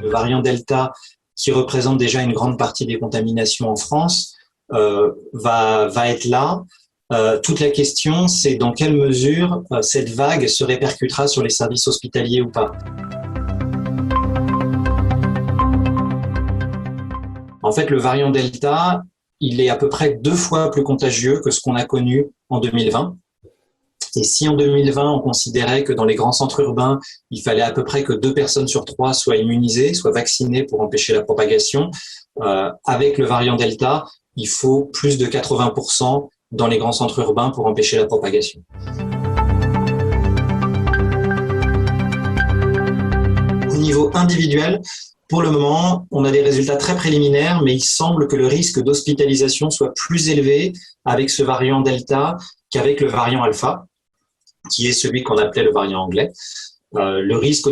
le variant Delta, qui représente déjà une grande partie des contaminations en France, va être là. Toute la question, c'est dans quelle mesure cette vague se répercutera sur les services hospitaliers ou pas. En fait, le variant Delta, il est à peu près 2 fois plus contagieux que ce qu'on a connu en 2020. Et si en 2020, on considérait que dans les grands centres urbains, il fallait à peu près que 2 personnes sur 3 soient immunisées, soient vaccinées pour empêcher la propagation, avec le variant Delta, il faut plus de 80% dans les grands centres urbains pour empêcher la propagation. Au niveau individuel, pour le moment, on a des résultats très préliminaires, mais il semble que le risque d'hospitalisation soit plus élevé avec ce variant Delta qu'avec le variant Alpha, qui est celui qu'on appelait le variant anglais. Le risque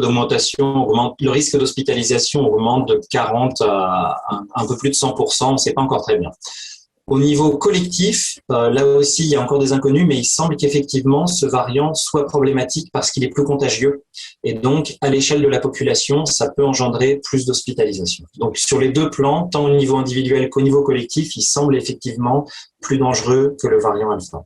d'hospitalisation augmente de 40 à un peu plus de 100%, on ne sait pas encore très bien. Au niveau collectif, là aussi, il y a encore des inconnus, mais il semble qu'effectivement, ce variant soit problématique parce qu'il est plus contagieux. Et donc, à l'échelle de la population, ça peut engendrer plus d'hospitalisation. Donc, sur les 2 plans, tant au niveau individuel qu'au niveau collectif, il semble effectivement plus dangereux que le variant Alpha.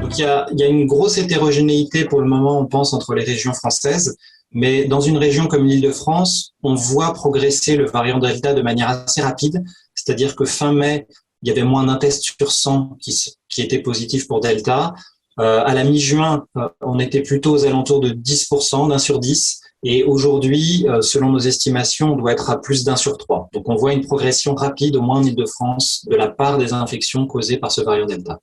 Donc, il y a une grosse hétérogénéité pour le moment, on pense, entre les régions françaises. Mais dans une région comme l'Île-de-France, on voit progresser le variant Delta de manière assez rapide. C'est-à-dire que fin mai, il y avait moins d'un test sur 100 qui était positif pour Delta. À la mi-juin, on était plutôt aux alentours de 10%, d'1 sur 10. Et aujourd'hui, selon nos estimations, on doit être à plus d'1 sur 3. Donc on voit une progression rapide, au moins en Île-de-France, de la part des infections causées par ce variant Delta.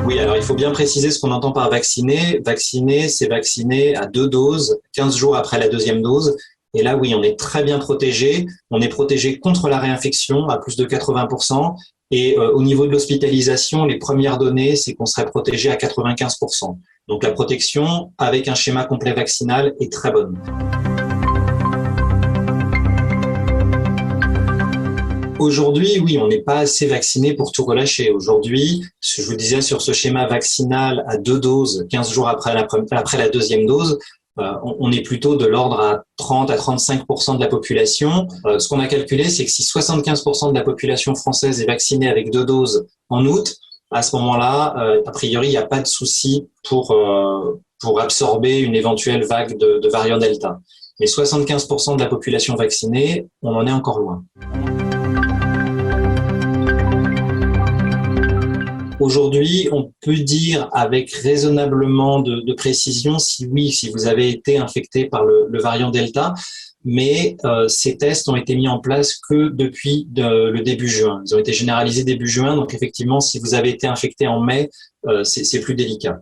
Oui, alors il faut bien préciser ce qu'on entend par vacciner. Vacciner, c'est vacciner à 2 doses, 15 jours après la 2e dose. Et là, oui, on est très bien protégé. On est protégé contre la réinfection à plus de 80%. Et au niveau de l'hospitalisation, les premières données, c'est qu'on serait protégé à 95%. Donc la protection, avec un schéma complet vaccinal, est très bonne. Aujourd'hui, oui, on n'est pas assez vacciné pour tout relâcher. Aujourd'hui, je vous disais sur ce schéma vaccinal à 2 doses, 15 jours après la 2e dose, on est plutôt de l'ordre à 30 à 35% de la population. Ce qu'on a calculé, c'est que si 75% de la population française est vaccinée avec 2 doses en août, à ce moment-là, a priori, il n'y a pas de souci pour absorber une éventuelle vague de variant Delta. Mais 75% de la population vaccinée, on en est encore loin. Aujourd'hui, on peut dire avec raisonnablement de précision si oui, si vous avez été infecté par le variant Delta, mais ces tests ont été mis en place que depuis le début juin. Ils ont été généralisés début juin, donc effectivement, si vous avez été infecté en mai, c'est plus délicat.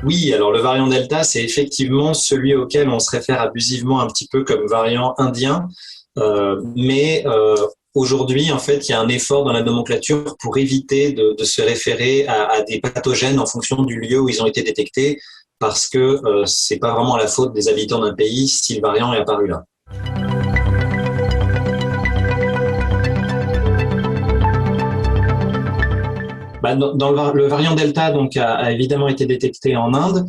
Oui, alors le variant Delta, c'est effectivement celui auquel on se réfère abusivement un petit peu comme variant indien, mais aujourd'hui, en fait, il y a un effort dans la nomenclature pour éviter de se référer à des pathogènes en fonction du lieu où ils ont été détectés, parce que c'est pas vraiment la faute des habitants d'un pays si le variant est apparu là. Le variant Delta donc a évidemment été détecté en Inde.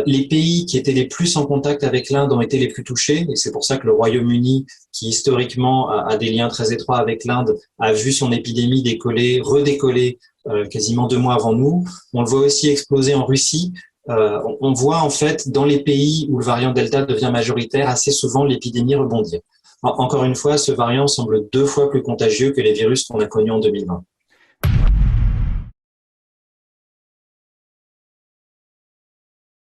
Les pays qui étaient les plus en contact avec l'Inde ont été les plus touchés, et c'est pour ça que le Royaume-Uni, qui historiquement a des liens très étroits avec l'Inde, a vu son épidémie redécoller quasiment 2 mois avant nous. On le voit aussi exploser en Russie. On voit en fait dans les pays où le variant Delta devient majoritaire, assez souvent l'épidémie rebondir. Encore une fois, ce variant semble 2 fois plus contagieux que les virus qu'on a connus en 2020.